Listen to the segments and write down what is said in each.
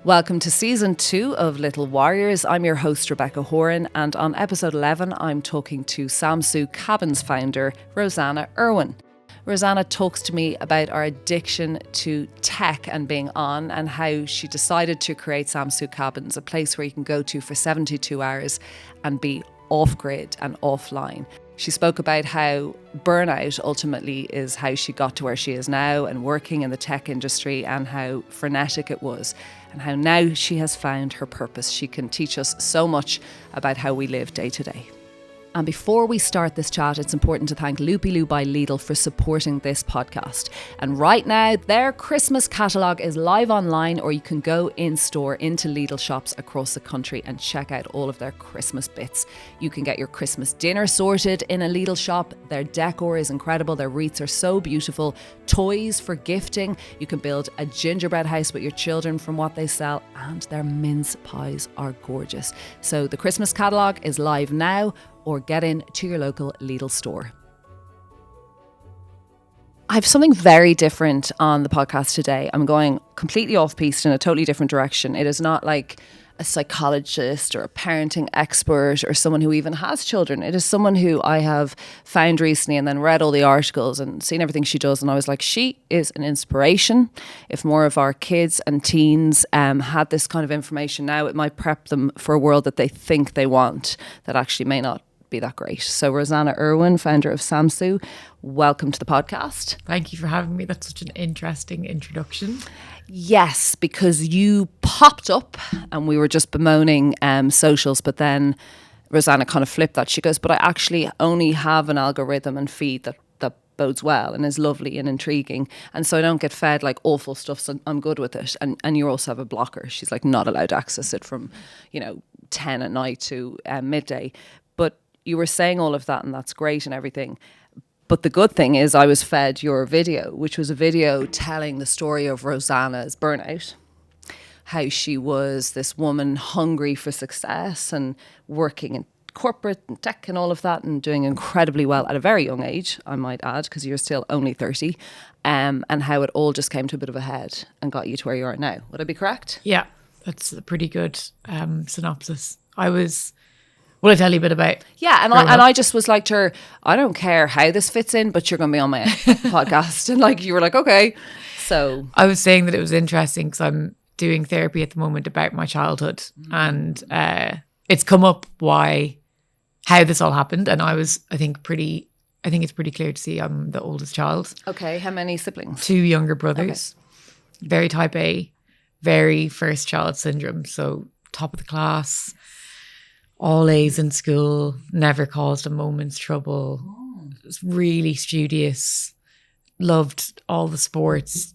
Welcome to season 2 of Little Warriors. I'm your host, Rebecca Horan, and on episode 11, I'm talking to Samsu Cabins founder, Rosanna Irwin. Rosanna talks to me about our addiction to tech and being on, and how she decided to create Samsu Cabins, a place where you can go to for 72 hours and be off-grid and offline. She spoke about how burnout ultimately is how she got to where she is now and working in the tech industry, and how frenetic it was, and how now she has found her purpose. She can teach us so much about how we live day to day. And before we start this chat, it's important to thank Loopy Loo by Lidl for supporting this podcast. And right now, their Christmas catalogue is live online, or you can go in-store into Lidl shops across the country and check out all of their Christmas bits. You can get your Christmas dinner sorted in a Lidl shop. Their decor is incredible. Their wreaths are so beautiful. Toys for gifting. You can build a gingerbread house with your children from what they sell. And their mince pies are gorgeous. So the Christmas catalogue is live now, or get in to your local Lidl store. I have something very different on the podcast today. I'm going completely off-piste in a totally different direction. It is not like a psychologist or a parenting expert or someone who even has children. It is someone who I have found recently and then read all the articles and seen everything she does. And I was like, she is an inspiration. If more of our kids and teens had this kind of information now, it might prep them for a world that they think they want that actually may not be that great. So Rosanna Irwin, founder of Samsu, welcome to the podcast. Thank you for having me. That's such an interesting introduction. Yes, because you popped up and we were just bemoaning socials, but then Rosanna kind of flipped that. She goes, but I actually only have an algorithm and feed that bodes well and is lovely and intriguing, and so I don't get fed like awful stuff, so I'm good with it. And you also have a blocker. She's like not allowed to access it from 10 at night to midday. But you were saying all of that, and that's great and everything. But the good thing is I was fed your video, which was a video telling the story of Rosanna's burnout, how she was this woman hungry for success and working in corporate and tech and all of that, and doing incredibly well at a very young age, I might add, because you're still only 30, and how it all just came to a bit of a head and got you to where you are now. Would I be correct? Yeah, that's a pretty good synopsis. Will I tell you a bit about? Yeah, and I just was like to her, I don't care how this fits in, but you're going to be on my podcast. And like you were like, okay. So I was saying that it was interesting because I'm doing therapy at the moment about my childhood, and it's come up how this all happened. And I think it's pretty clear to see I'm the oldest child. Okay, how many siblings? 2 younger brothers. Okay. Very type A, very first child syndrome. So top of the class. All A's in school, never caused a moment's trouble. Was really studious, loved all the sports,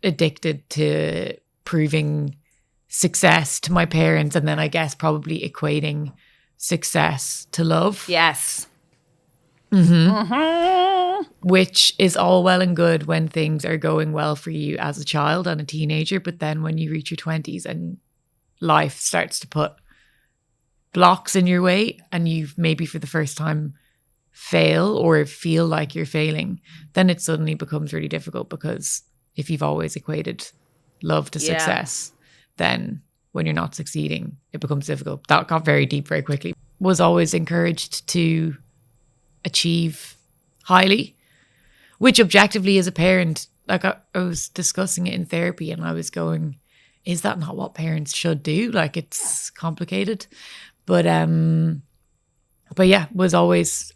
addicted to proving success to my parents, and then I guess probably equating success to love. Yes. Which is all well and good when things are going well for you as a child and a teenager, but then when you reach your 20s and life starts to put blocks in your way, and you've maybe for the first time fail or feel like you're failing, then it suddenly becomes really difficult, because if you've always equated love to success, then when you're not succeeding, it becomes difficult. That got very deep very quickly. Was always encouraged to achieve highly, which objectively as a parent, like I was discussing it in therapy, and I was going, is that not what parents should do? Like, it's complicated. But yeah, was always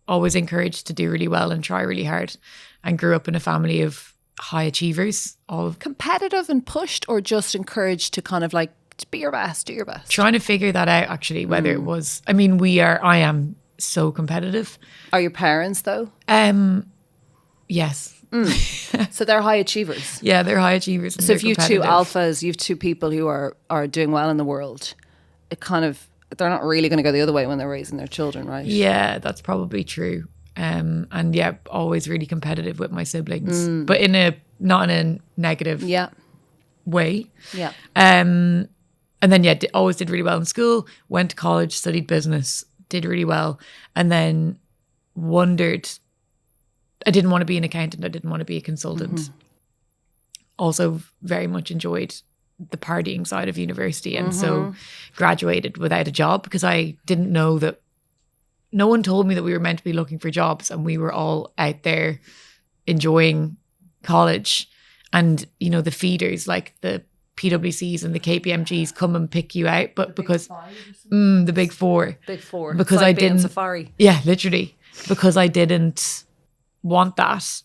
encouraged to do really well and try really hard, and grew up in a family of high achievers. All competitive and pushed, or just encouraged to kind of like be your best, do your best? Trying to figure that out, actually, whether it was, I am so competitive. Are your parents though? Yes. So they're high achievers. Yeah, they're high achievers. So if you have 2 alphas, you have 2 people who are doing well in the world, it kind of, they're not really going to go the other way when they're raising their children, right? Yeah, that's probably true. And yeah, always really competitive with my siblings, but not in a negative way. Yeah. And then always did really well in school, went to college, studied business, did really well, and then wondered, I didn't want to be an accountant, I didn't want to be a consultant. also very much enjoyed the partying side of university, and so graduated without a job because I didn't know that. No one told me that we were meant to be looking for jobs, and we were all out there enjoying college. And, you know, the feeders like the PwCs and the KPMGs come and pick you out, but because the big four, because like I didn't Safari. Yeah, literally, because I didn't want that.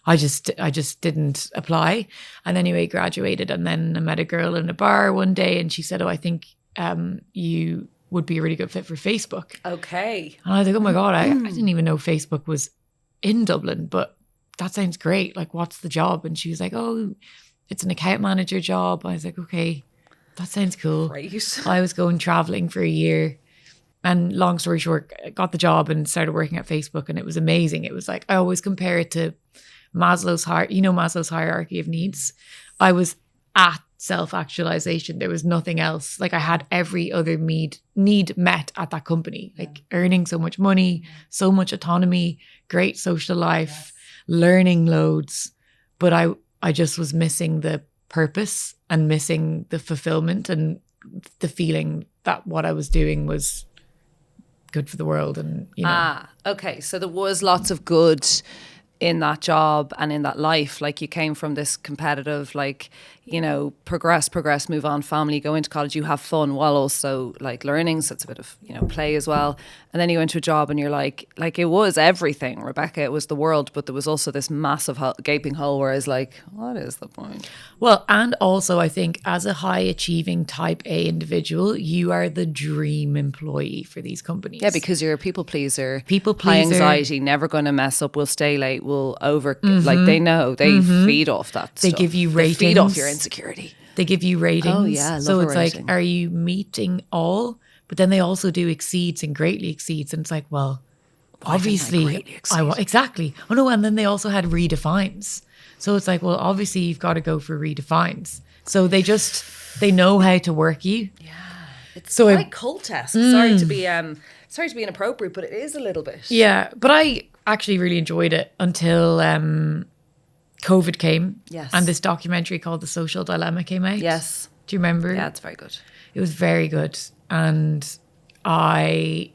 I just didn't apply. And anyway, graduated, and then I met a girl in a bar one day, and she said, "Oh, I think you would be a really good fit for Facebook." Okay. And I was like, "Oh my God, I didn't even know Facebook was in Dublin, but that sounds great. Like, what's the job?" And she was like, "Oh, it's an account manager job." I was like, "Okay, that sounds cool." Great. I was going traveling for a year. And long story short, I got the job and started working at Facebook, and it was amazing. It was like, I always compare it to Maslow's hierarchy of needs. I was at self-actualization. There was nothing else. Like, I had every other need met at that company, like earning so much money, so much autonomy, great social life, learning loads. But I just was missing the purpose and missing the fulfillment and the feeling that what I was doing was good for the world. And, you know. Okay. So there was lots of good in that job and in that life. Like, you came from this competitive, like, you know, progress, move on, family, go into college, you have fun while also like learning. So it's a bit of, you know, play as well. And then you go into a job and you're like it was everything, Rebecca, it was the world, but there was also this massive gaping hole where I was like, what is the point? Well, and also I think as a high achieving type A individual, you are the dream employee for these companies. Yeah, because you're a people pleaser. People High pleaser. anxiety, never going to mess up, will stay late, will like they know, they feed off that They stuff. give you They feed ratings. off your insecurity. They give you ratings. Oh, yeah, I love so a it's rating. like, are you meeting all? But then they also do exceeds and greatly exceeds. And it's like, well, obviously, greatly exceed? exactly. Oh no, and then they also had redefines. So it's like, well, obviously you've got to go for redefines. So they know how to work you. Yeah, it's So quite cult-esque. Sorry to be inappropriate, but it is a little bit. Yeah, but I actually really enjoyed it until COVID came. Yes. And this documentary called The Social Dilemma came out. Yes. Do you remember? Yeah, it's very good. It was very good. And I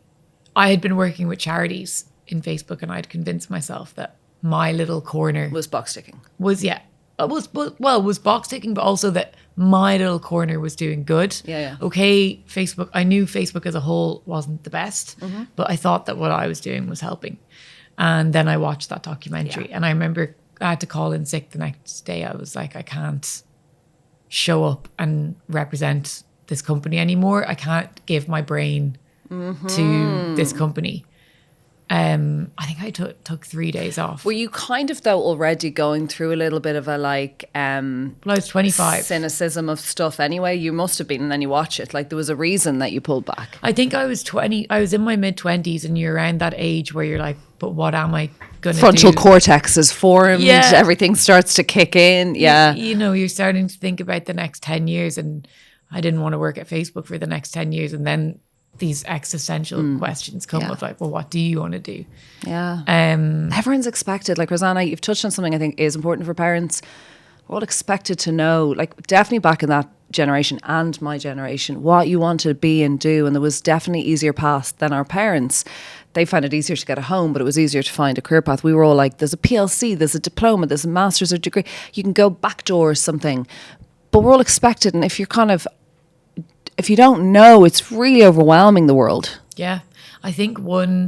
had been working with charities in Facebook, and I'd convinced myself that my little corner Was box ticking. was box ticking, but also that my little corner was doing good. Yeah. Okay, Facebook, I knew Facebook as a whole wasn't the best, but I thought that what I was doing was helping. And then I watched that documentary, and I remember I had to call in sick the next day. I was like, I can't show up and represent this company anymore. I can't give my brain to this company. I think I took 3 days off. Were you kind of, though, already going through a little bit of a like Well, I was 25. cynicism of stuff anyway? You must have been, and then you watch it. Like, there was a reason that you pulled back. I think I was 20. I was in my mid-20s, and you're around that age where you're like, but what am I going to do? Frontal cortex is formed. Yeah. Everything starts to kick in. Yeah. You know, you're starting to think about the next 10 years, and I didn't want to work at Facebook for the next 10 years. And then these existential questions come of like, well, what do you want to do? Yeah. Everyone's expected. Like, Rosanna, you've touched on something I think is important for parents. We're all expected to know, like, definitely back in that generation and my generation, what you want to be and do. And there was definitely easier paths than our parents. They found it easier to get a home, but it was easier to find a career path. We were all like, there's a PLC, there's a diploma, there's a master's or degree. You can go backdoor or something. But we're all expected. And if you don't know, it's really overwhelming, the world. Yeah. I think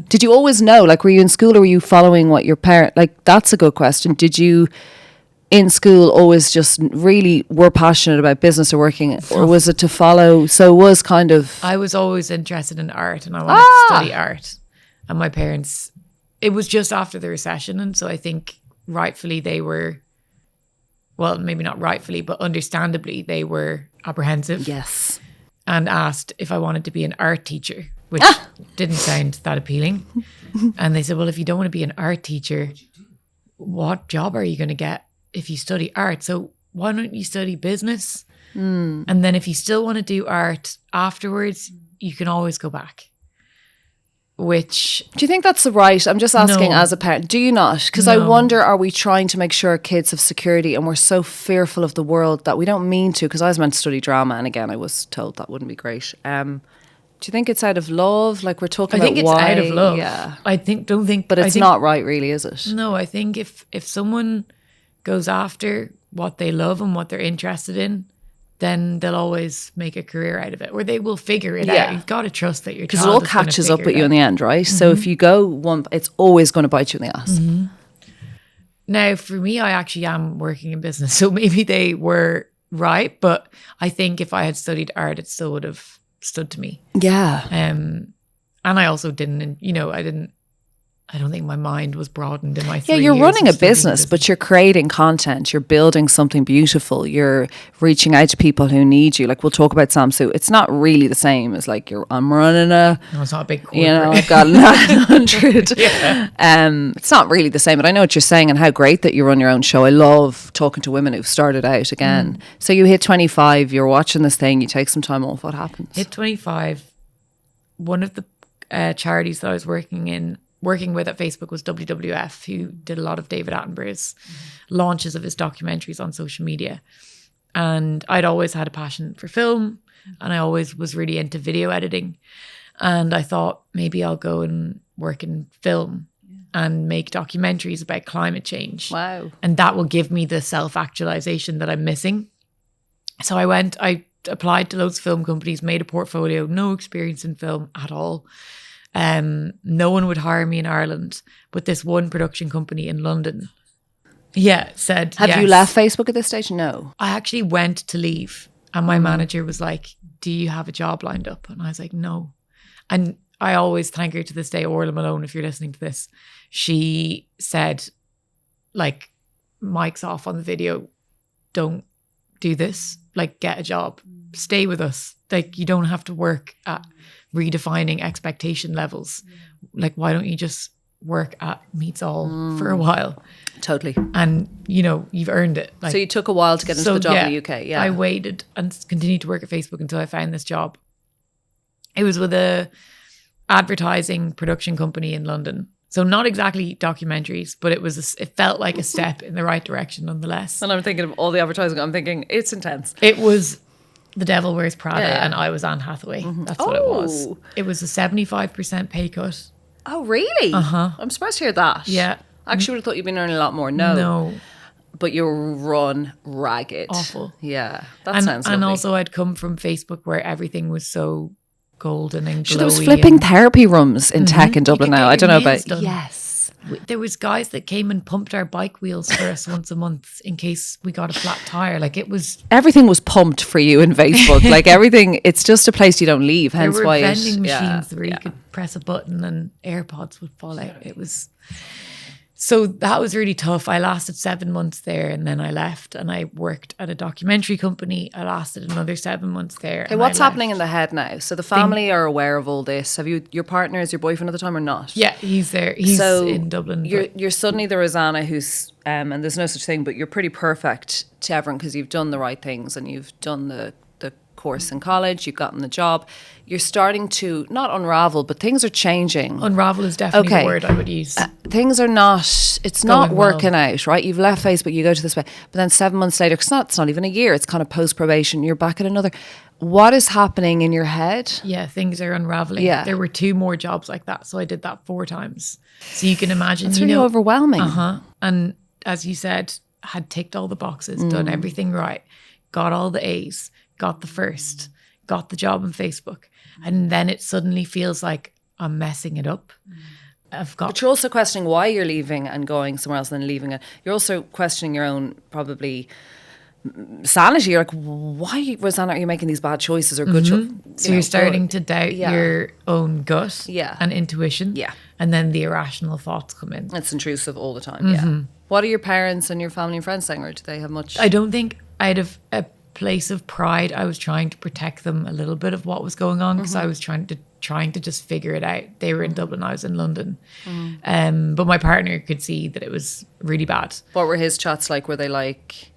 Did you always know? Like, were you in school or were you following what your parent... Like, that's a good question. Did you, in school, always just really were passionate about business or working? Or was it to follow... So it was kind of... I was always interested in art, and I wanted to study art. And my parents... It was just after the recession, and so I think rightfully they were... Well, maybe not rightfully, but understandably, they were apprehensive. Yes. And asked if I wanted to be an art teacher, which didn't sound that appealing. And they said, well, if you don't want to be an art teacher, what job are you going to get if you study art? So why don't you study business? And then if you still want to do art afterwards, you can always go back. which Do you think that's the right? I'm just asking No. as a parent. Do you not? Because I No. wonder, are we trying to make sure kids have security and we're so fearful of the world that we don't mean to? Because I was meant to study drama, and again, I was told that wouldn't be great. Do you think it's out of love? Like we're talking I think about it's why? out of love. Yeah. But But it's not right, really, is it? No, I think if someone goes after what they love and what they're interested in, then they'll always make a career out of it, or they will figure it Yeah. out. You've got to trust that your Because it child all is gonna catches up figure with it you in out. the end, right? So if you go one, it's always going to bite you in the ass. Now, for me, I actually am working in business, so maybe they were right, but I think if I had studied art, it still would have stood to me. Yeah. And I also didn't, I don't think my mind was broadened in my 3 Yeah, years you're running of a studying business, but you're creating content. You're building something beautiful. You're reaching out to people who need you. Like we'll talk about Samsu. It's not really the same as like I'm running a, No, it's not a big corporate. I've got 900. It's not really the same, but I know what you're saying and how great that you run your own show. I love talking to women who've started out again. So you hit 25, you're watching this thing, you take some time off. What happens? Hit 25. One of the charities that I was working with at Facebook was WWF, who did a lot of David Attenborough's launches of his documentaries on social media. And I'd always had a passion for film, and I always was really into video editing. And I thought maybe I'll go and work in film and make documentaries about climate change. Wow. And that will give me the self-actualization that I'm missing. So I applied to loads of film companies, made a portfolio, no experience in film at all. No one would hire me in Ireland, but this one production company in London, said Have yes. you left Facebook at this stage? No. I actually went to leave, and my manager was like, "Do you have a job lined up?" And I was like, "No." And I always thank her to this day, Orla Malone, if you're listening to this. She said, like, mic's off on the video, don't do this, like, get a job, stay with us. Like, you don't have to work at redefining expectation levels. Like, why don't you just work at Meets All for a while? Totally. And, you've earned it. Like, So you took a while to get into the job in the UK. Yeah. I waited and continued to work at Facebook until I found this job. It was with a advertising production company in London. So not exactly documentaries, but it felt like a step in the right direction nonetheless. And I'm thinking of all the advertising. I'm thinking it's intense. It was The Devil Wears Prada, Yeah. and I was Anne Hathaway. That's what it was. Oh. It was a 75% pay cut. Oh, really? I'm surprised to hear that. Yeah. I actually would have thought you'd been earning a lot more. No. But you run ragged. Awful. Yeah. That sounds lovely. And also I'd come from Facebook where everything was so golden and glowy. There was flipping therapy rooms in tech in Dublin could now. get I don't your know about... nails done. Yes. There was guys that came and pumped our bike wheels for us once a month in case we got a flat tire. Like, it was... Everything was pumped for you in Facebook. Like everything, it's just a place you don't leave. Hence There were why vending machines where you could press a button and AirPods would fall out. It was... So that was really tough. I lasted 7 months there, and then I left and I worked at a documentary company. I lasted another 7 months there. Okay, what's happening in the head now? So the family are aware of all this. Have you, your partner, is your boyfriend at the time or not? Yeah, he's there. He's in Dublin. You're suddenly the Rosanna who's, and there's no such thing, but you're pretty perfect to everyone because you've done the right things and you've done the course in college, you've gotten the job. You're starting to not unravel, but things are changing. Unravel is definitely the word I would use. Things are not, it's not working out, right? You've left Facebook, you go to this way, but then 7 months later, it's not even a year, it's kind of post-probation, you're back at another. What is happening in your head? Yeah, things are unraveling. Yeah. There were 2 more jobs like that, so I did that 4 times. So you can imagine, It's really overwhelming. And as you said, had ticked all the boxes, done everything right, got all the A's, got the first, got the job on Facebook. And then it suddenly feels like I'm messing it up. But you're also questioning why you're leaving and going somewhere else and then leaving it. You're also questioning your own probably sanity. You're like, why, Rosanna, are you making these bad choices or good choices? So you're starting to doubt your own gut and intuition. Yeah. And then the irrational thoughts come in. It's intrusive all the time, yeah. What are your parents and your family and friends saying, or do they have much? I don't think I'd have a place of pride. I was trying to protect them a little bit of what was going on because I was trying to just figure it out. They were in Dublin, I was in London. But my partner could see that it was really bad. What were his chats like? Were they like...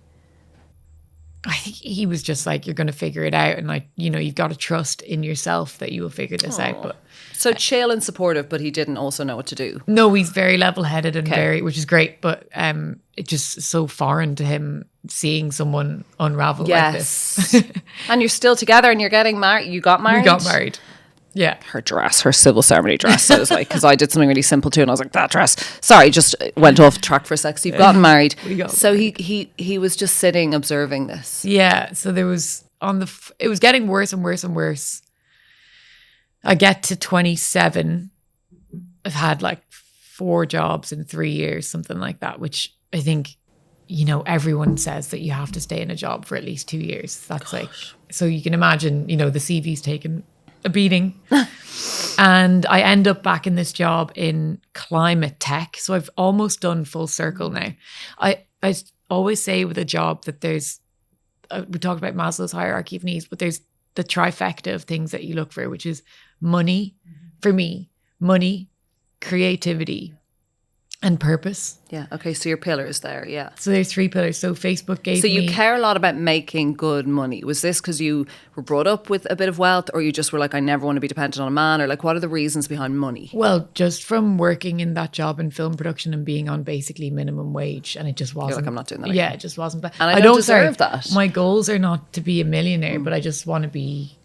I think he was just like, you're going to figure it out. And like, you know, you've got to trust in yourself that you will figure this out. But so chill and supportive, but he didn't also know what to do. no, he's very level-headed and very, which is great. But it just so foreign to him seeing someone unravel like this. And you're still together and you're getting married. You got married? We got married. Yeah. Her dress, her civil ceremony dress. I was like, because I did something really simple too. And I was like, that dress. Sorry, just went off track for a sec. So you've gotten married. So he was just sitting observing this. Yeah. So there was it was getting worse and worse and worse. I get to 27. I've had like 4 jobs in 3 years, something like that, which I think, you know, everyone says that you have to stay in a job for at least 2 years. That's like, so you can imagine, you know, the CV's taken a beating. And I end up back in this job in climate tech. So I've almost done full circle now. I always say with a job that there's, we talked about Maslow's hierarchy of needs, but there's the trifecta of things that you look for, which is money, for me, money, creativity, and purpose. Yeah. Okay. So your pillars there. Yeah. So there's 3 pillars. So Facebook gave me... So you care a lot about making good money. Was this because you were brought up with a bit of wealth, or you just were like, I never want to be dependent on a man? Or like, what are the reasons behind money? Well, just from working in that job in film production and being on basically minimum wage, and it just wasn't... You're like, I'm not doing that. Yeah, it just wasn't. And I don't deserve that. My goals are not to be a millionaire, but I just want to be...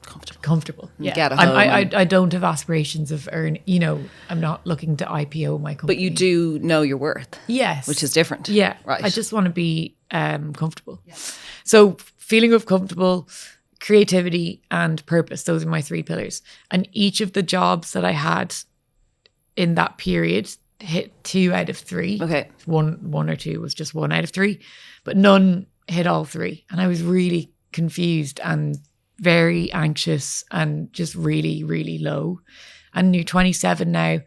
comfortable. Yeah. Get a home. I don't have aspirations of you know, I'm not looking to IPO my company. But you do know your worth. Yes. Which is different. Yeah. Right. I just want to be comfortable. Yeah. So feeling of comfortable, creativity and purpose, those are my 3 pillars. And each of the jobs that I had in that period hit 2 out of 3. Okay. One or 2 was just 1 out of 3, but none hit all 3. And I was really confused and very anxious and just really, really low. And you're 27 now.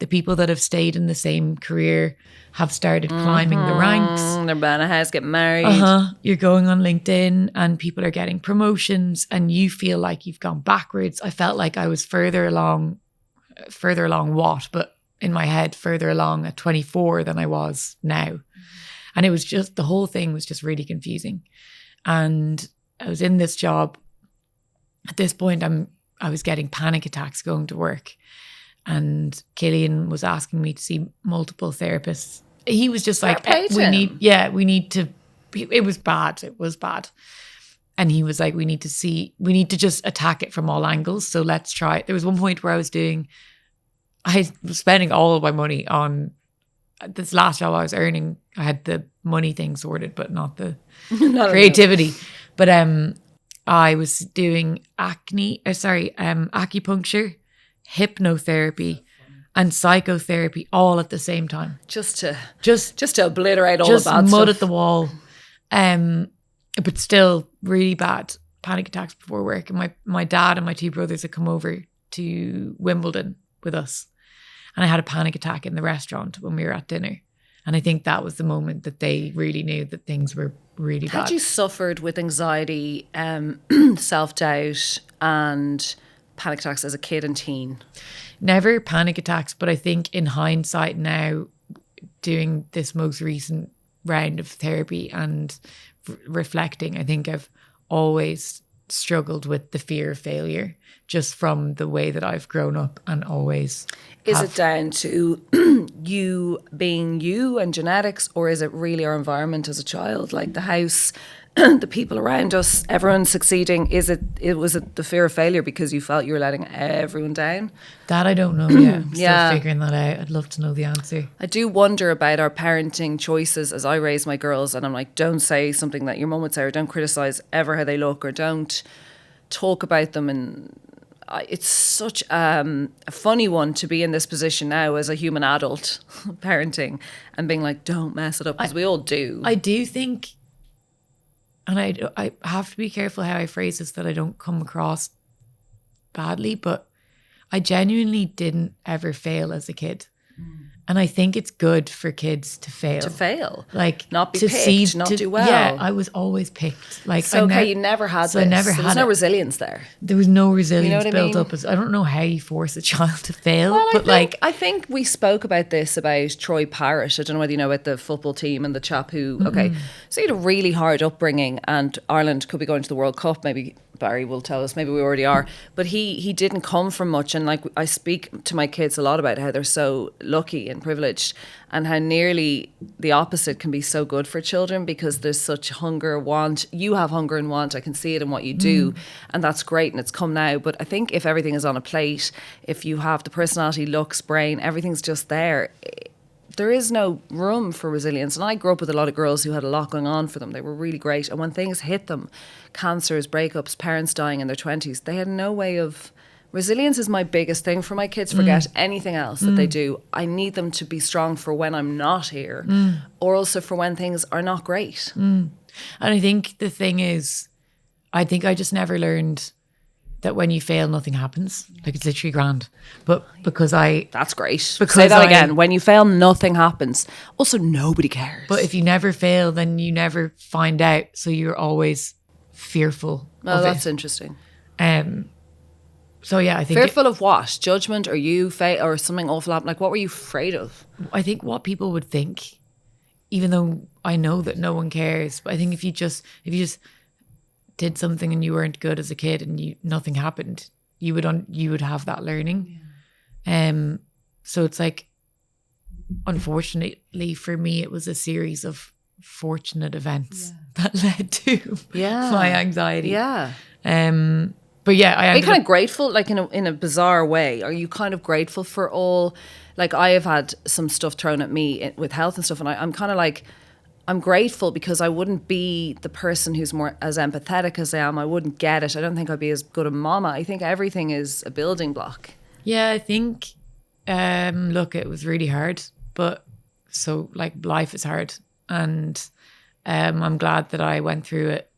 The people that have stayed in the same career have started climbing the ranks. They're buying a house, getting married. You're going on LinkedIn and people are getting promotions and you feel like you've gone backwards. I felt like I was further along what? But in my head, further along at 24 than I was now. And it was just, the whole thing was just really confusing. And I was in this job. At this point, I was getting panic attacks going to work, and Killian was asking me to see multiple therapists. He was just like, we need to. It was bad, and he was like, we need to just attack it from all angles. So let's try it. There was one point where I was spending all of my money on this last job I was earning. I had the money thing sorted, but not the creativity. But I was doing acupuncture, hypnotherapy, and psychotherapy all at the same time. Just to obliterate all the bad stuff. Just mud at the wall. But still really bad panic attacks before work. And my dad and my 2 brothers had come over to Wimbledon with us. And I had a panic attack in the restaurant when we were at dinner. And I think that was the moment that they really knew that things were really bad. Had you suffered with anxiety, self-doubt and panic attacks as a kid and teen? Never panic attacks, but I think in hindsight now, doing this most recent round of therapy and reflecting, I think I've always struggled with the fear of failure, just from the way that I've grown up and always. Is it down to you being you and genetics, or is it really our environment as a child, like the house, the people around us, everyone succeeding? Was it the fear of failure because you felt you were letting everyone down? That I don't know yet. I'm still figuring that out. I'd love to know the answer. I do wonder about our parenting choices as I raise my girls, and I'm like, don't say something that your mum would say, or don't criticize ever how they look, or don't talk about them. And it's such a funny one to be in this position now as a human adult parenting and being like, don't mess it up, because we all do. I do think, and I have to be careful how I phrase this that I don't come across badly, but I genuinely didn't ever fail as a kid. And I think it's good for kids to fail. To fail. Like not be to picked, not do well. Yeah, I was always picked. Like so you never had this. I never had there's no resilience there. There was no resilience built up. I don't know how you force a child to fail. Well, I think we spoke about this about Troy Parrott. I don't know whether you know about the football team and the chap who, so he had a really hard upbringing, and Ireland could be going to the World Cup. Maybe Barry will tell us, maybe we already are, but he didn't come from much. And like, I speak to my kids a lot about how they're so lucky and privileged, and how nearly the opposite can be so good for children, because there's such hunger, want. You have hunger and want. I can see it in what you do, and that's great, and it's come now. But I think if everything is on a plate, if you have the personality, looks, brain, everything's just there, there is no room for resilience. And I grew up with a lot of girls who had a lot going on for them. They were really great. And when things hit them, cancers, breakups, parents dying in their 20s, they had no way of... Resilience is my biggest thing for my kids. Forget anything else that they do. I need them to be strong for when I'm not here, or also for when things are not great. And I think the thing is, I think I just never learned that when you fail, nothing happens. Like, it's literally grand. But because That's great. Because say that again. When you fail, nothing happens. Also, nobody cares. But if you never fail, then you never find out. So you're always fearful of that's it. Interesting. So yeah, I think... Fearful of what? Judgment, or you or something awful happened? Like, what were you afraid of? I think what people would think, even though I know that no one cares, but I think if you just did something and you weren't good as a kid and nothing happened, you would have that learning. Yeah. So it's like, unfortunately for me, it was a series of fortunate events that led to my anxiety. Yeah. But yeah, are you kind of grateful, like in a bizarre way? Are you kind of grateful for all, like, I have had some stuff thrown at me with health and stuff, and I'm kind of like, I'm grateful, because I wouldn't be the person who's more as empathetic as I am. I wouldn't get it. I don't think I'd be as good a mama. I think everything is a building block. Yeah, I think, look, it was really hard, but so like life is hard, and I'm glad that I went through it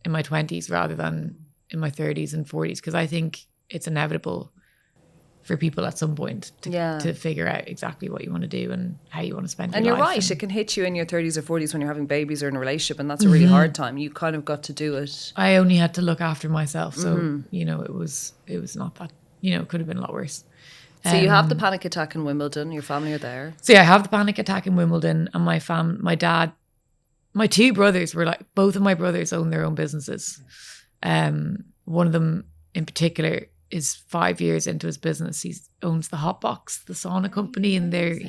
in my 20s rather than in my 30s and 40s, because I think it's inevitable for people at some point to figure out exactly what you want to do and how you want to spend your life. And you're right, it can hit you in your 30s or 40s when you're having babies or in a relationship, and that's a really hard time. You kind of got to do it. I only had to look after myself, so it was not that, it could have been a lot worse. So you have the panic attack in Wimbledon, your family are there. So yeah, I have the panic attack in Wimbledon, and my dad, my two brothers were like, both of my brothers own their own businesses. One of them in particular is 5 years into his business. He owns the Hot Box, the sauna company, and they're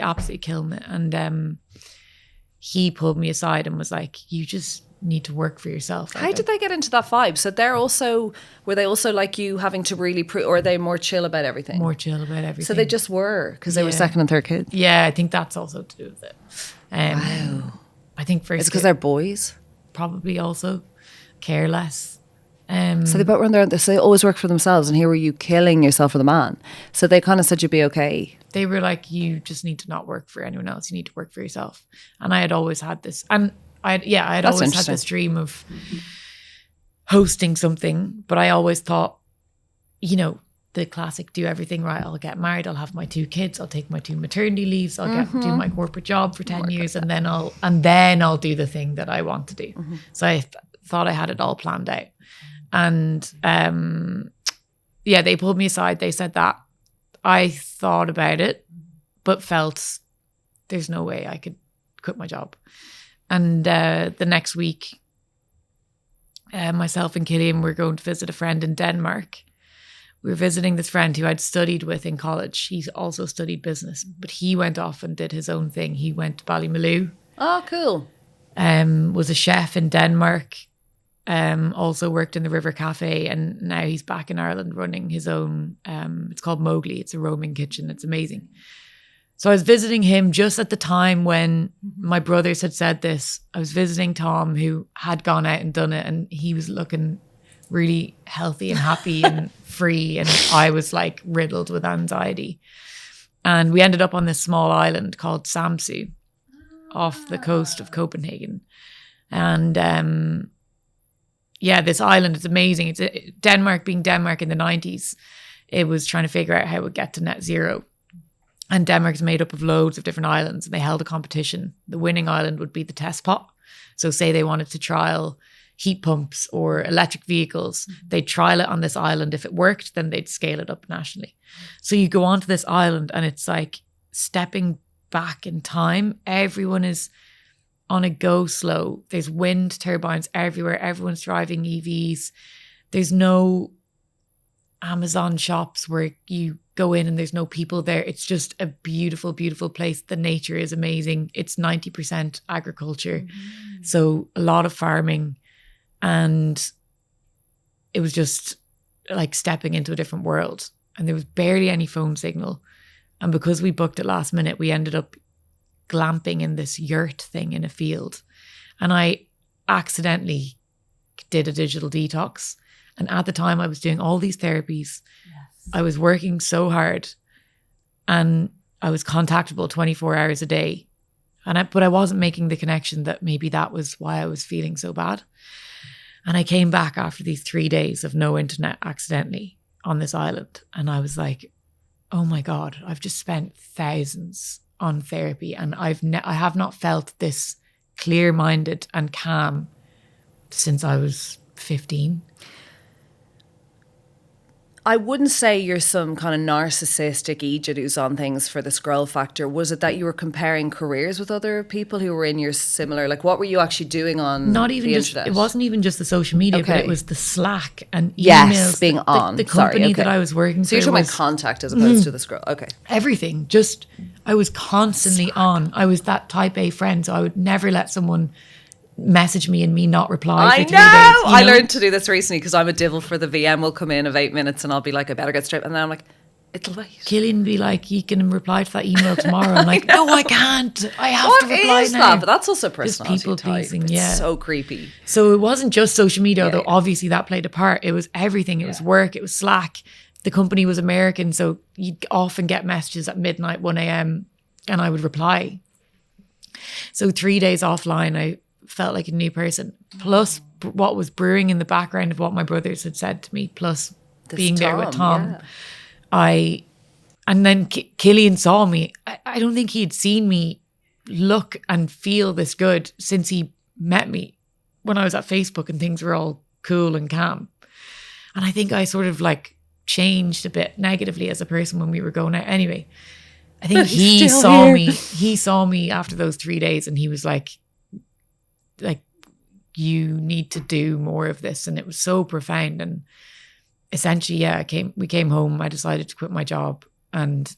absolutely killing it. And he pulled me aside and was like, "You just need to work for yourself." How did they get into that vibe? So were they also like you, having to really or are they more chill about everything? More chill about everything. So they just were, because they were second and third kids. Yeah, I think that's also to do with it. Wow. I think first, it's because they're boys. Probably also care less. So they both run there. So they always work for themselves, and here were you killing yourself for the man. So they kind of said you'd be okay. They were like, "You just need to not work for anyone else. You need to work for yourself." And I had always had this, and I had always had this dream of hosting something. But I always thought, the classic: do everything right. I'll get married. I'll have my 2 kids. I'll take my 2 maternity leaves. I'll do my corporate job for 10 years, and then I'll do the thing that I want to do. So I thought I had it all planned out. And they pulled me aside. They said that. I thought about it, but felt there's no way I could quit my job. And the next week, myself and Killian were going to visit a friend in Denmark. We were visiting this friend who I'd studied with in college. He's also studied business, but he went off and did his own thing. He went to Ballymaloe. Oh, cool. Was a chef in Denmark. Also worked in the River Cafe, and now he's back in Ireland running his own, it's called Mowgli. It's a roaming kitchen. It's amazing. So I was visiting him just at the time when my brothers had said this. I was visiting Tom, who had gone out and done it, and he was looking really healthy and happy and free, and I was like riddled with anxiety. And we ended up on this small island called Samsu off the coast of Copenhagen. And this island is amazing. It's Denmark, being Denmark in the 90s, it was trying to figure out how it would get to net zero. And Denmark's made up of loads of different islands, and they held a competition. The winning island would be the test pot. So say they wanted to trial heat pumps or electric vehicles, they'd trial it on this island. If it worked, then they'd scale it up nationally. So you go onto this island and it's like stepping back in time. Everyone is on a go slow. There's wind turbines everywhere. Everyone's driving EVs. There's no Amazon shops where you go in and there's no people there. It's just a beautiful, beautiful place. The nature is amazing. It's 90% agriculture. So a lot of farming, and it was just like stepping into a different world. And there was barely any phone signal. And because we booked it last minute, we ended up glamping in this yurt thing in a field. And I accidentally did a digital detox. And at the time I was doing all these therapies. Yes. I was working so hard and I was contactable 24 hours a day. But I wasn't making the connection that maybe that was why I was feeling so bad. And I came back after these 3 days of no internet accidentally on this island. And I was like, oh my God, I've just spent thousands on therapy. And I have not felt this clear-minded and calm since I was 15. I wouldn't say you're some kind of narcissistic idiot who's on things for the scroll factor. Was it that you were comparing careers with other people who were in your similar, like what were you actually doing on Not even the just, internet? It wasn't even just the social media, Okay. but it was the Slack and emails. Yes, being on. The company Sorry, okay. that I was working So you're for talking was about contact as opposed to the scroll. Okay. everything. Just, I was constantly on. I was that type A friend, so I would never let someone message me and me not reply I for 3 know. days. You I know? learned to do this recently because I'm a divil for the VM will come in of 8 minutes and I'll be like, I better get straight. And then I'm like, it'll wait. Killian be like, you can reply to that email tomorrow. I'm like, no, I can't. I have to reply What is now. that? But that's also personality people type. pleasing, It's yeah. so creepy. So it wasn't just social media, although yeah. obviously that played a part. It was everything. It was work. It was Slack. The company was American, so you'd often get messages at midnight, 1 a.m. and I would reply. So 3 days offline, I felt like a new person. Plus what was brewing in the background of what my brothers had said to me, plus This being there with Tom. yeah. And then Killian saw me. I don't think he'd seen me look and feel this good since he met me when I was at Facebook and things were all cool and calm. And I think I sort of like changed a bit negatively as a person when we were going out. Anyway, I think he saw me. He saw me after those 3 days and he was like, you need to do more of this. And it was so profound. And essentially, yeah, we came home. I decided to quit my job and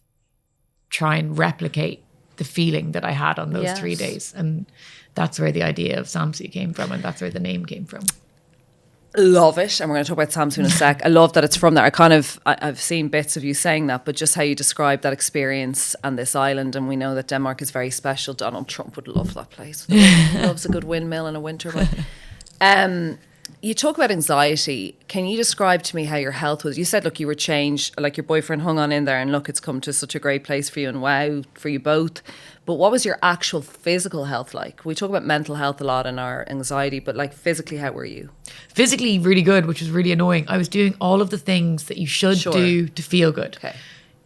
try and replicate the feeling that I had on those 3 days. And that's where the idea of Samsu came from. And that's where the name came from. Love it. And we're going to talk about Samsu in a sec. I love that it's from there. I've seen bits of you saying that, but just how you describe that experience and this island. And we know that Denmark is very special. Donald Trump would love that place. He loves a good windmill and a wind turbine. You talk about anxiety. Can you describe to me how your health was? You said, look, you were changed, like your boyfriend hung on in there and look, it's come to such a great place for you and wow, for you both. But what was your actual physical health like? We talk about mental health a lot and our anxiety, but like physically, how were you? Physically, really good, which was really annoying. I was doing all of the things that you should do to feel good. Okay.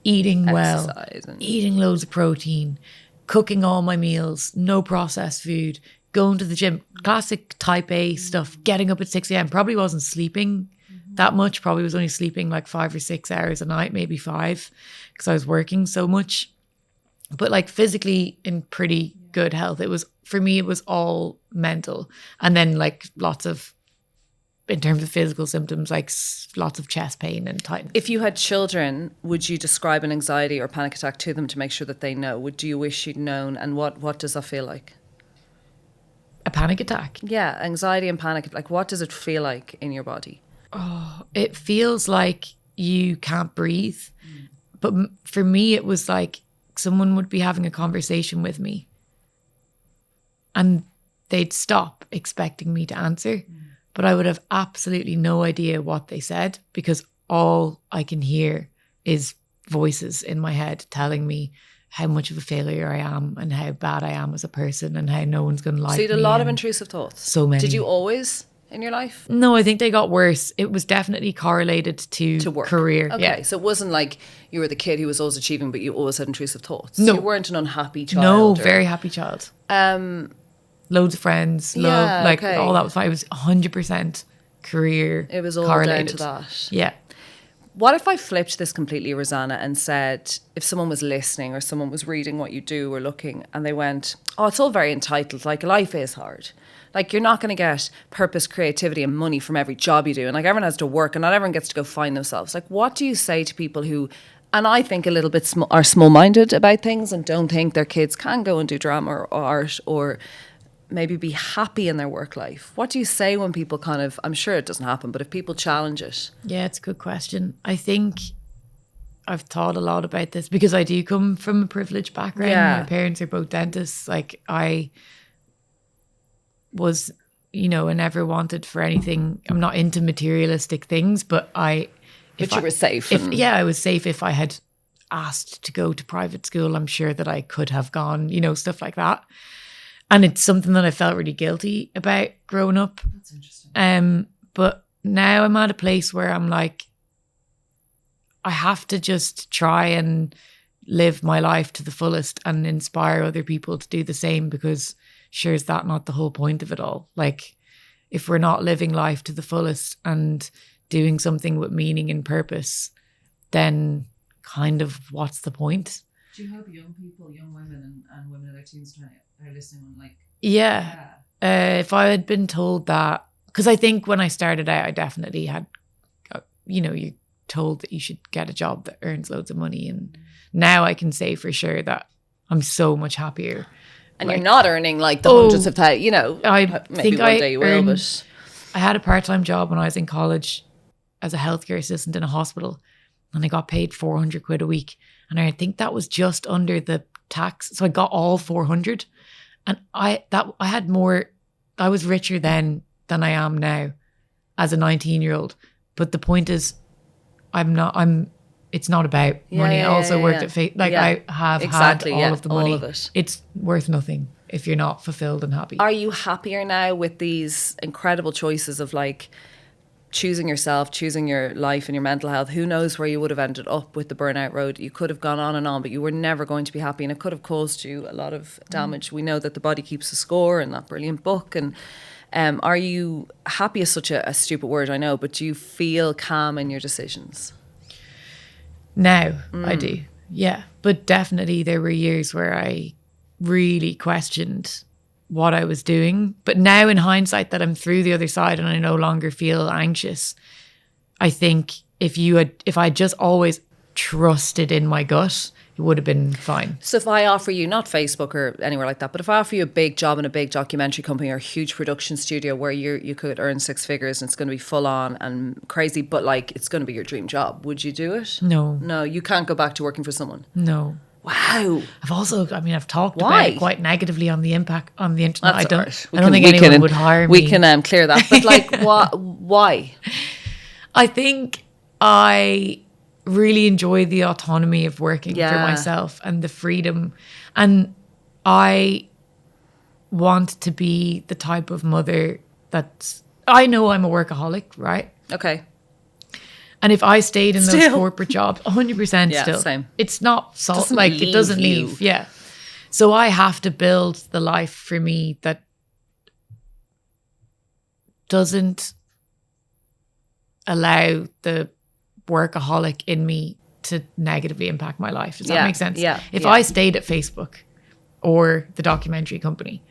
Eating well, and eating loads of protein, cooking all my meals, no processed food, going to the gym, classic type A stuff, getting up at 6 a.m. Probably wasn't sleeping that much. Probably was only sleeping like 5 or 6 hours a night, maybe 5, because I was working so much. But like physically in pretty good health. For me, it was all mental. And then like lots of, in terms of physical symptoms, like lots of chest pain and tightness. if you had children, would you describe an anxiety or panic attack to them to make sure that they know? Do you wish you'd known? And what does that feel like? A panic attack? Yeah, anxiety and panic. Like, what does it feel like in your body? Oh, it feels like you can't breathe. But for me, it was like someone would be having a conversation with me and they'd stop expecting me to answer. But I would have absolutely no idea what they said because all I can hear is voices in my head telling me how much of a failure I am and how bad I am as a person and how no one's going to like me. So you had a lot of intrusive thoughts. So many. Did you always in your life? No, I think they got worse. It was definitely correlated to work. career. Okay, Yeah. so it wasn't like you were the kid who was always achieving, but you always had intrusive thoughts. No. You weren't an unhappy child. No, very happy child. Um, Loads of friends, Yeah, love, okay. all that was fine. It was 100% career. it was all correlated. down to that. Yeah. What if I flipped this completely, Rosanna, and said, if someone was listening or someone was reading what you do or looking, and they went, oh, it's all very entitled, like life is hard. Like you're not going to get purpose, creativity and money from every job you do. And like everyone has to work and not everyone gets to go find themselves. Like what do you say to people who, and I think a little bit are small-minded about things and don't think their kids can go and do drama or art or maybe be happy in their work life? What do you say when people kind of, I'm sure it doesn't happen, but if people challenge it? Yeah, it's a good question. I think I've thought a lot about this because I do come from a privileged background. Yeah. My parents are both dentists. Like I was, I never wanted for anything. I'm not into materialistic things, but you were safe. I was safe. If I had asked to go to private school, I'm sure that I could have gone, stuff like that. And it's something that I felt really guilty about growing up. That's interesting. But now I'm at a place where I'm like, I have to just try and live my life to the fullest and inspire other people to do the same, because sure, is that not the whole point of it all? Like, if we're not living life to the fullest and doing something with meaning and purpose, then kind of what's the point? Do you hope young people, young women and women in their teens are listening on like... Yeah. If I had been told that, because I think when I started out, I definitely had, you're told that you should get a job that earns loads of money. And now I can say for sure that I'm so much happier. And you're not earning like the hundreds of thousands, I maybe think one day you will, but... I had a part-time job when I was in college as a healthcare assistant in a hospital, and I got paid 400 quid a week. And I think that was just under the tax. So I got all 400. And I was richer then than I am now as a 19-year-old. But the point is, it's not about money. I also worked at I have had all of the money. All of it. It's worth nothing if you're not fulfilled and happy. Are you happier now with these incredible choices of like choosing yourself, choosing your life and your mental health? Who knows where you would have ended up with the burnout road? You could have gone on and on, but you were never going to be happy, and it could have caused you a lot of damage. We know that the body keeps a score in that brilliant book. And are you happy is such a stupid word, I know, but do you feel calm in your decisions? Now I do, yeah. But definitely there were years where I really questioned what I was doing. But now in hindsight that I'm through the other side and I no longer feel anxious, I think if I just always trusted in my gut, it would have been fine. So if I offer you, not Facebook or anywhere like that, but if I offer you a big job in a big documentary company or a huge production studio where you could earn 6 figures and it's going to be full on and crazy, but like it's going to be your dream job, would you do it? No, you can't go back to working for someone. No. Wow. I've talked about it quite negatively on the impact on the internet. That's I don't think anyone would hire me. We can clear that. But like, why? I think I really enjoy the autonomy of working for myself and the freedom. And I want to be the type of mother I know I'm a workaholic, right? Okay. And if I stayed in those corporate jobs, 100% still. Same. It's not it doesn't leave. Yeah. So I have to build the life for me that doesn't allow the workaholic in me to negatively impact my life. Does that make sense? Yeah. If I stayed at Facebook or the documentary company,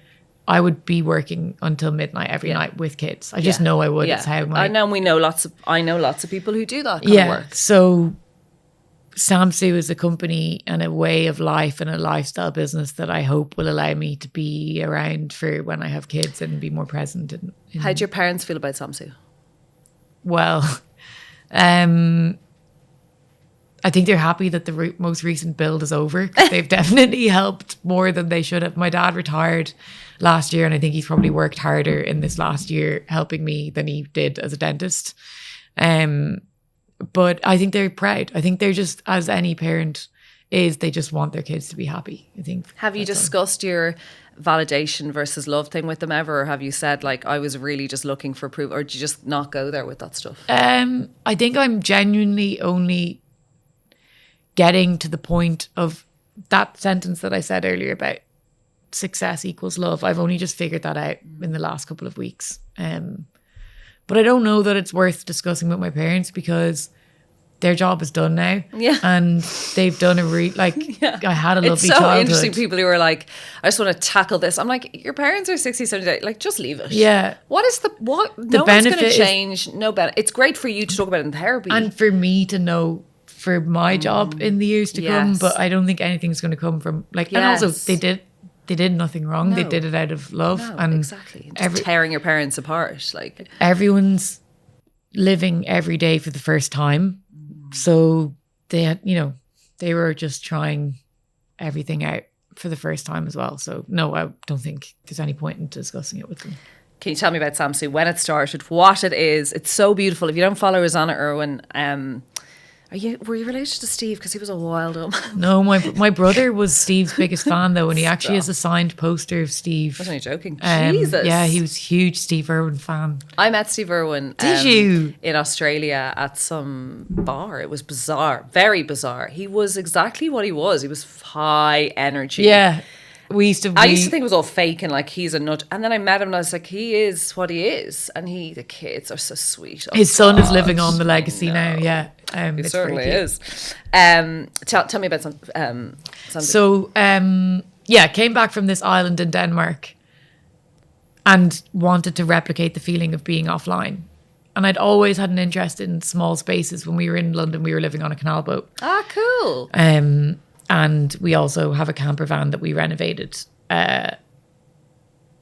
I would be working until midnight every night with kids. I just know I would. It's how I know lots of people who do that kind of work. So Samsu is a company and a way of life and a lifestyle business that I hope will allow me to be around for when I have kids and be more present. How do your parents feel about Samsu? Well, I think they're happy that the most recent build is over. They've definitely helped more than they should have. My dad retired last year, and I think he's probably worked harder in this last year helping me than he did as a dentist. But I think they're proud. I think they're just, as any parent, is they just want their kids to be happy, I think. Have you discussed your validation versus love thing with them ever? Or have you said like, I was really just looking for proof, or do you just not go there with that stuff? I think I'm genuinely only getting to the point of that sentence that I said earlier about success equals love. I've only just figured that out in the last couple of weeks. But I don't know that it's worth discussing with my parents because their job is done now. Yeah. And they've done I had a lovely it's so childhood. Interesting people who are like, I just want to tackle this. I'm like, your parents are 60, 70, like just leave it. Yeah. No one's going to change. No benefit. It's great for you to talk about it in therapy. And for me to know for my job in the years to come, but I don't think anything's going to come from and also they did nothing wrong. No. They did it out of love. No, and exactly. Just tearing your parents apart. Like everyone's living every day for the first time. So they had, they were just trying everything out for the first time as well. So no, I don't think there's any point in discussing it with them. Can you tell me about Samsu, when it started, what it is? It's so beautiful. If you don't follow Rosanna Irwin, were you related to Steve? Because he was a wild one. No, my brother was Steve's biggest fan though, and he actually has a signed poster of Steve. Wasn't he joking? Jesus. Yeah, he was a huge Steve Irwin fan. I met Steve Irwin. Did you? In Australia at some bar. It was bizarre, very bizarre. He was exactly what he was. He was high energy. Yeah. I used to think it was all fake and like he's a nut. And then I met him and I was like, he is what he is. And the kids are so sweet. His son is living on the legacy now. Yeah. He certainly is. Tell me about something. So, came back from this island in Denmark and wanted to replicate the feeling of being offline. And I'd always had an interest in small spaces. When we were in London, we were living on a canal boat. Ah, cool. And we also have a camper van that we renovated.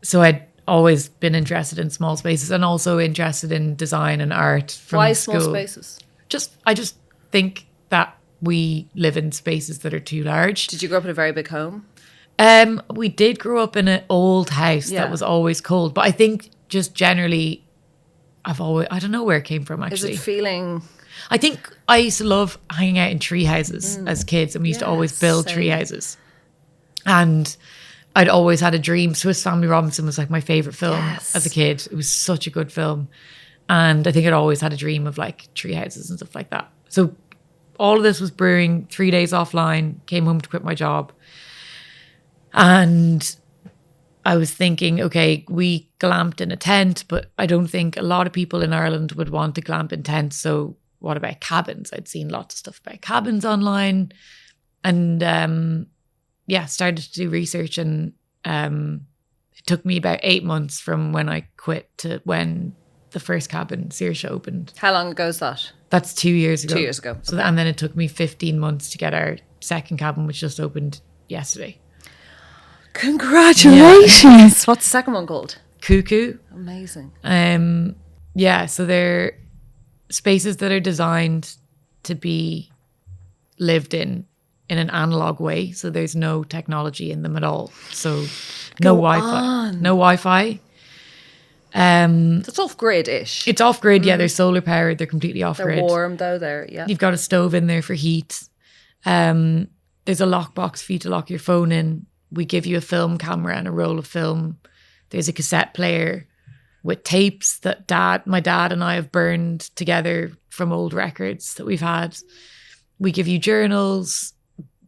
So I'd always been interested in small spaces and also interested in design and art from Why school. small spaces? I just think that we live in spaces that are too large. Did you grow up in a very big home? We did grow up in an old house that was always cold. But I think just generally, I don't know where it came from actually. Is it feeling... I think I used to love hanging out in tree houses as kids, and we used to always build tree houses. And I'd always had a dream. Swiss Family Robinson was like my favorite film as a kid. It was such a good film. And I think I'd always had a dream of like tree houses and stuff like that. So all of this was brewing, 3 days offline, came home to quit my job. And I was thinking, okay, we glamped in a tent, but I don't think a lot of people in Ireland would want to glamp in tents. So what about cabins? I'd seen lots of stuff about cabins online and started to do research, and it took me about 8 months from when I quit to when the first cabin, Saoirse, opened. How long ago is that? That's 2 years ago. 2 years ago. So and then it took me 15 months to get our second cabin, which just opened yesterday. Congratulations. Yeah. What's the second one called? Cuckoo. Amazing. So they're spaces that are designed to be lived in an analog way. So there's no technology in them at all. So no Wi-Fi. No Wi-Fi. It's off-grid-ish. It's off-grid, yeah. They're solar powered. They're completely off-grid. They're warm though, You've got a stove in there for heat. There's a lockbox for you to lock your phone in. We give you a film camera and a roll of film. There's a cassette player with tapes that my dad and I have burned together from old records that we've had. We give you journals,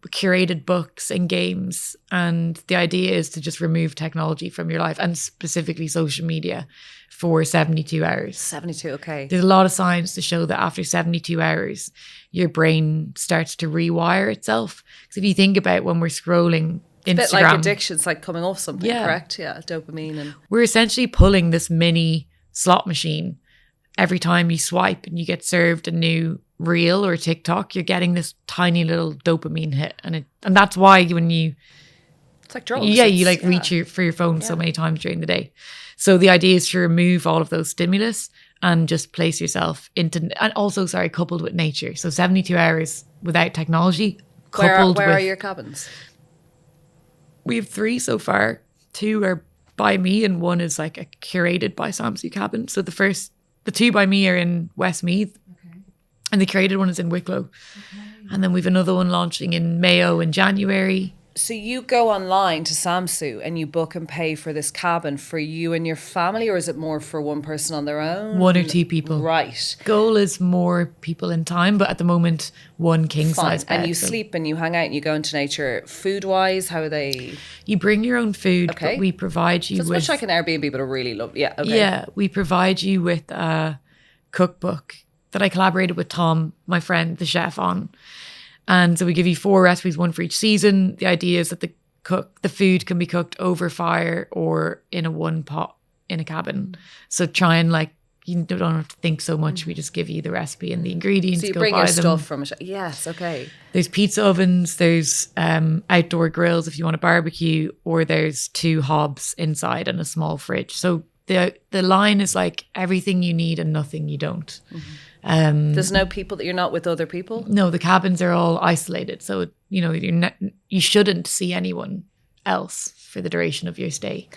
curated books and games. And the idea is to just remove technology from your life, and specifically social media, for 72 hours. 72, okay. There's a lot of science to show that after 72 hours, your brain starts to rewire itself. Because if you think about when we're scrolling Instagram, it's a bit like addiction. It's like coming off something, correct? Yeah, dopamine. And we're essentially pulling this mini slot machine. Every time you swipe and you get served a new reel or TikTok, you're getting this tiny little dopamine hit. And that's why it's like drugs. Yeah, you reach for your phone so many times during the day. So the idea is to remove all of those stimulus and just place yourself coupled with nature. So 72 hours without technology. Where are your cabins? We have 3 so far. 2 are by me and 1 is like a curated by Samsu Cabins. So the 2 by me are in Westmeath. Okay. And the curated one is in Wicklow. And then we've another one launching in Mayo in January. So you go online to Samsu and you book and pay for this cabin for you and your family, or is it more for one person on their own? 1 or 2 people. Right. Goal is more people in time, but at the moment, 1 king size bed. And you sleep and you hang out and you go into nature. Food wise, how are they? You bring your own food, Okay. but we provide you So it's with... much like an Airbnb, but a really lovely... Yeah, okay. Yeah, we provide you with a cookbook that I collaborated with Tom, my friend, the chef, on. And so we give you 4 recipes, 1 for each season. The idea is that the food can be cooked over fire or in a 1 pot in a cabin. So try and you don't have to think so much. We just give you the recipe and the ingredients. So you go bring buy your them. stuff from it. Yes, okay. There's pizza ovens, there's outdoor grills if you want to barbecue, or there's 2 hobs inside and a small fridge. So the line is like everything you need and nothing you don't. There's no people that you're not with other people? No, the cabins are all isolated. So, you shouldn't see anyone else for the duration of your stay.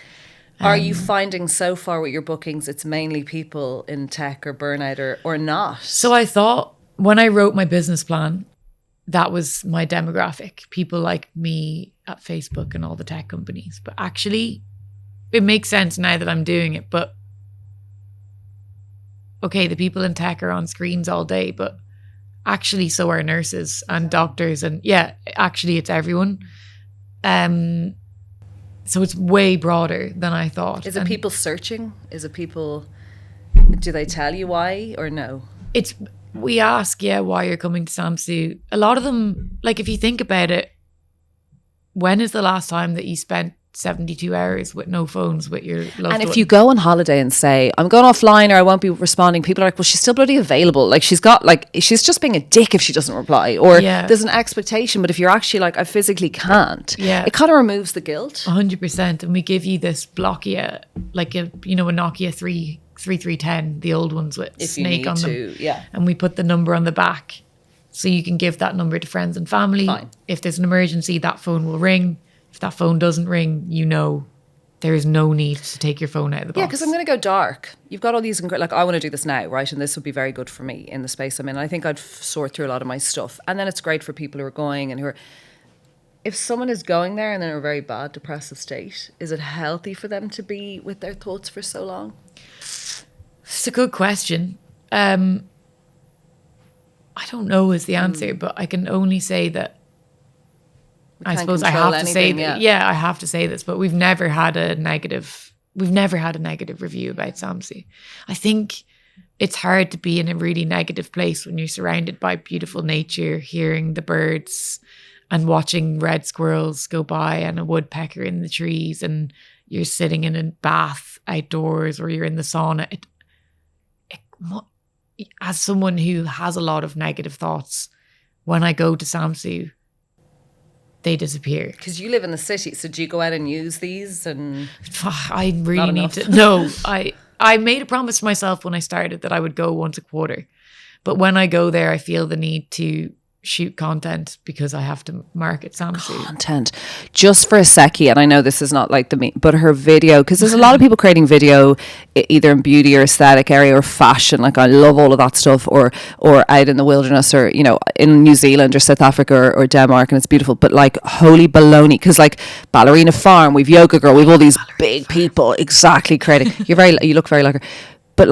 Are you finding so far with your bookings, it's mainly people in tech or burnout or not? So I thought when I wrote my business plan, that was my demographic. People like me at Facebook and all the tech companies. But actually, it makes sense now that I'm doing it. But okay, the people in tech are on screens all day, but actually so are nurses and doctors. And yeah, actually it's everyone. So it's way broader than I thought. Is it people searching? Is it people, do they tell you why or no? We ask, why you're coming to Samsu. A lot of them, if you think about it, when is the last time that you spent 72 hours with no phones with your loved one? And if you go on holiday and say, I'm going offline or I won't be responding, people are like, well, she's still bloody available. She's just being a dick if she doesn't reply. Or there's an expectation. But if you're actually I physically can't, it kind of removes the guilt. 100%. And we give you this Blockia, a Nokia 3310, the old ones with if snake on them. Yeah. And we put the number on the back. So you can give that number to friends and family. Fine. If there's an emergency, that phone will ring. If that phone doesn't ring, there is no need to take your phone out of the box. Yeah, because I'm going to go dark. You've got all these, I want to do this now, right? And this would be very good for me in the space I'm in. I think I'd sort through a lot of my stuff. And then it's great for people who are going and if someone is going there and they're in a very bad depressive state, is it healthy for them to be with their thoughts for so long? It's a good question. I don't know is the answer, but I can only say that I suppose I have to say that. Yeah, I have to say this, but we've never had a negative review about Samsu. I think it's hard to be in a really negative place when you're surrounded by beautiful nature, hearing the birds and watching red squirrels go by and a woodpecker in the trees, and you're sitting in a bath outdoors or you're in the sauna. As someone who has a lot of negative thoughts, when I go to Samsu, they disappear. Because you live in the city, so do you go out and use these? And I really need to. No, I made a promise to myself when I started that I would go once a quarter. But when I go there, I feel the need to shoot content because I have to market Samsu. Content. Just for a seckie, and I know this is not but her video, because there's a lot of people creating video either in beauty or aesthetic area or fashion. I love all of that stuff, or out in the wilderness, or in New Zealand or South Africa or Denmark, and it's beautiful. But holy baloney, because Ballerina Farm, we've Yoga Girl, we've all these big people exactly creating. You look very like her, but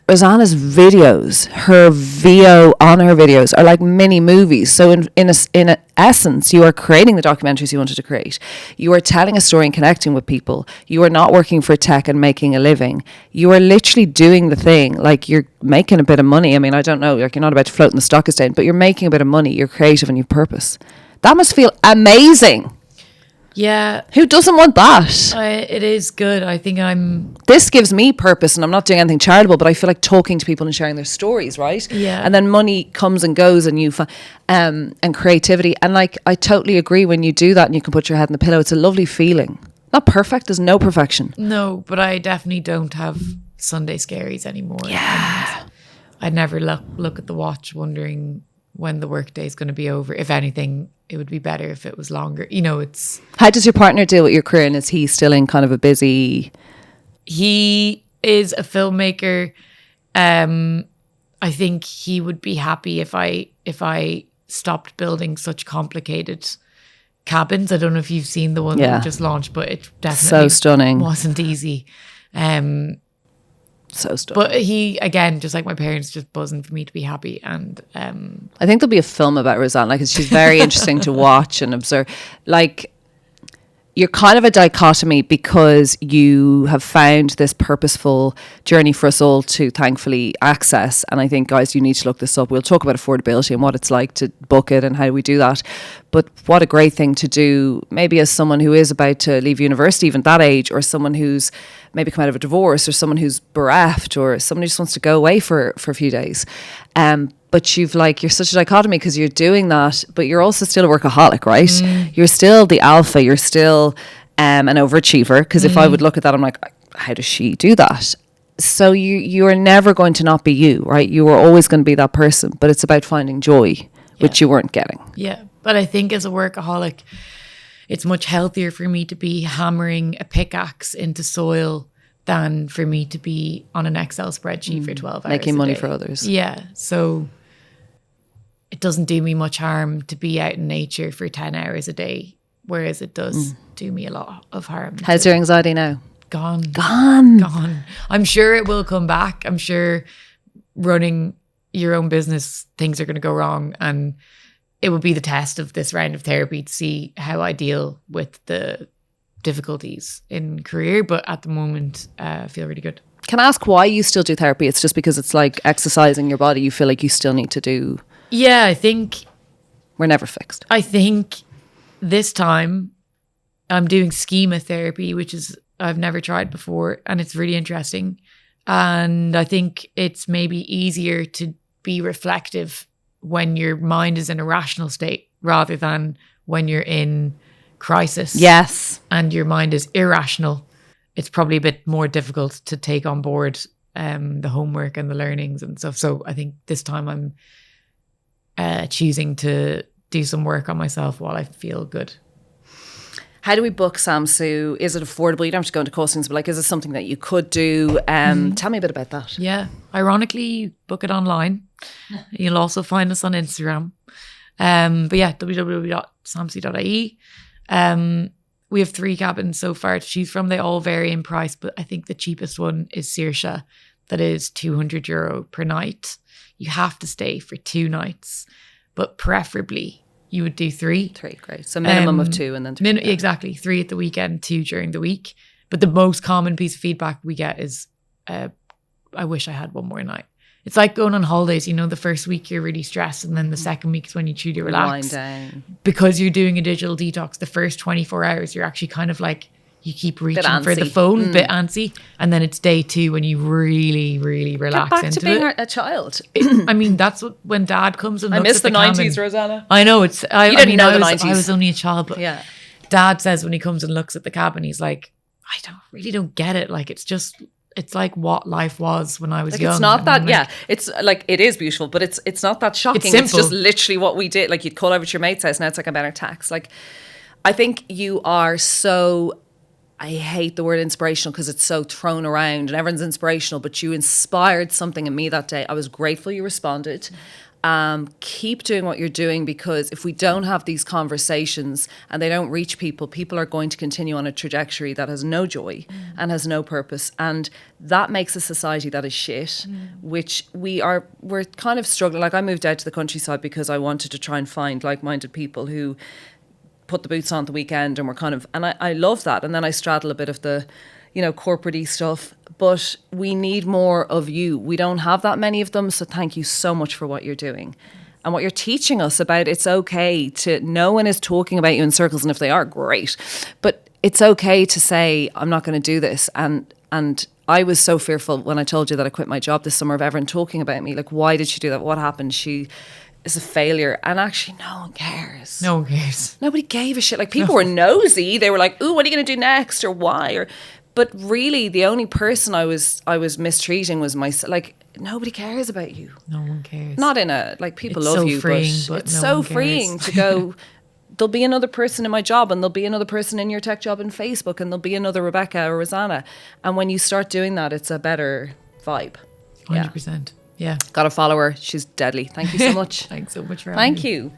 Rosanna's videos, her VO on her videos are like mini movies. So in essence, you are creating the documentaries you wanted to create. You are telling a story and connecting with people. You are not working for tech and making a living. You are literally doing the thing. You're making a bit of money. I mean, I don't know, you're not about to float in the stock exchange, but you're making a bit of money. You're creative and you have purpose. That must feel amazing. Yeah. Who doesn't want that? It is good. I think this gives me purpose, and I'm not doing anything charitable, but I feel like talking to people and sharing their stories, right? Yeah. And then money comes and goes, and and creativity. And I totally agree when you do that and you can put your head in the pillow. It's a lovely feeling. Not perfect. There's no perfection. No, but I definitely don't have Sunday scaries anymore. Yeah. I'd never look at the watch wondering when the workday is going to be over. If anything, it would be better if it was longer. It's... How does your partner deal with your career? And is he still in kind of a busy... He is a filmmaker. I think he would be happy if I stopped building such complicated cabins. I don't know if you've seen the one that we just launched, but it definitely so stunning. Wasn't easy. So stunning. But he, again, just like my parents, just buzzing for me to be happy. And I think there'll be a film about Rosanna, like, 'cause she's very interesting to watch and observe. Like, you're kind of a dichotomy because you have found this purposeful journey for us all to thankfully access. And I think, guys, you need to look this up. We'll talk about affordability and what it's like to book it and how we do that. But what a great thing to do, maybe as someone who is about to leave university, even that age, or someone who's maybe come out of a divorce, or someone who's bereft, or someone who just wants to go away for a few days. But you're such a dichotomy because you're doing that, but you're also still a workaholic, right? You're still the alpha. You're still an overachiever. Because if I would look at that, I'm like, how does she do that? So you are never going to not be you, right? You are always going to be that person. But it's about finding joy, which you weren't getting. Yeah, but I think as a workaholic, it's much healthier for me to be hammering a pickaxe into soil than for me to be on an Excel spreadsheet for 12 hours Making money a day. for others. Yeah, so it doesn't do me much harm to be out in nature for 10 hours a day, whereas it does do me a lot of harm. How's your anxiety now? Gone. Gone. I'm sure it will come back. I'm sure running your own business, things are going to go wrong, and it will be the test of this round of therapy to see how I deal with the difficulties in career. But at the moment, I feel really good. Can I ask why you still do therapy? It's just because it's like exercising your body. You feel like you still need to do. Yeah, I think We're never fixed. I think this time I'm doing schema therapy, which is I've never tried before, and it's really interesting. And I think it's maybe easier to be reflective when your mind is in a rational state rather than when you're in crisis. Yes. And your mind is irrational. It's probably a bit more difficult to take on board the homework and the learnings and stuff. So I think this time I'm choosing to do some work on myself while I feel good. How do we book Samsu? Is it affordable? You don't have to go into costings, but like, is it something that you could do? Tell me a bit about that. Yeah. Ironically, book it online. You'll also find us on Instagram. But yeah, www.samsu.ie. We have 3 cabins so far to choose from. They all vary in price, but I think the cheapest one is Saoirse. That is €200 per night. You have to stay for 2 nights, but preferably you would do 3. 3, great. So minimum of 2 and then 3. Exactly. 3 at the weekend, 2 during the week. But the most common piece of feedback we get is, I wish I had one more night. It's like going on holidays, you know, the first week you're really stressed and then the second week is when you truly relax. Wind down. Because you're doing a digital detox, the first 24 hours, you're actually kind of like, you keep reaching for the phone, bit antsy. And then it's day 2 when you really, really relax Get back into to being it. a child. I mean, that's what, when dad comes and I looks miss at the cabin. 90s, Rosanna. I know, it's, I didn't mean, know I the was, 90s. I was only a child, but Yeah. dad says when he comes and looks at the cabin, he's like, I don't get it. Like, it's like what life was when I was Like, young. it's not And that, I'm yeah. It's like, it is beautiful, but it's not that shocking. It's simple. just literally what we did. Like, you'd call over to your mate's house, now it's like a better tax. Like, I think you are so, I hate the word inspirational because it's so thrown around and everyone's inspirational, but you inspired something in me that day. I was grateful you responded. Keep doing what you're doing, because if we don't have these conversations and they don't reach people, people are going to continue on a trajectory that has no joy and has no purpose. And that makes a society that is shit, which we're kind of struggling. Like, I moved out to the countryside because I wanted to try and find like-minded people who put the boots on the weekend, and we're kind of, and I love that. And then I straddle a bit of the, you know, corporate-y stuff, but we need more of you. We don't have that many of them. So thank you so much for what you're doing and what you're teaching us about. It's okay to, no one is talking about you in circles, and if they are, great, but it's okay to say, I'm not going to do this. And I was so fearful when I told you that I quit my job this summer of everyone talking about me. Like, why did she do that? What happened? She is a failure. And actually, no one cares. No one cares. Nobody gave a shit. Like, people were nosy. They were like, ooh, what are you going to do next? Or why? But really, the only person I was mistreating was myself. Like, nobody cares about you. No one cares. Not in a, like, people It's love so you, freeing, but it's no so one cares. freeing to go, there'll be another person in my job, and there'll be another person in your tech job in Facebook, and there'll be another Rebecca or Rosanna. And when you start doing that, it's a better vibe. 100%. Yeah. Got to follow her. She's deadly. Thank you so much. Thanks so much for having me. Thank you.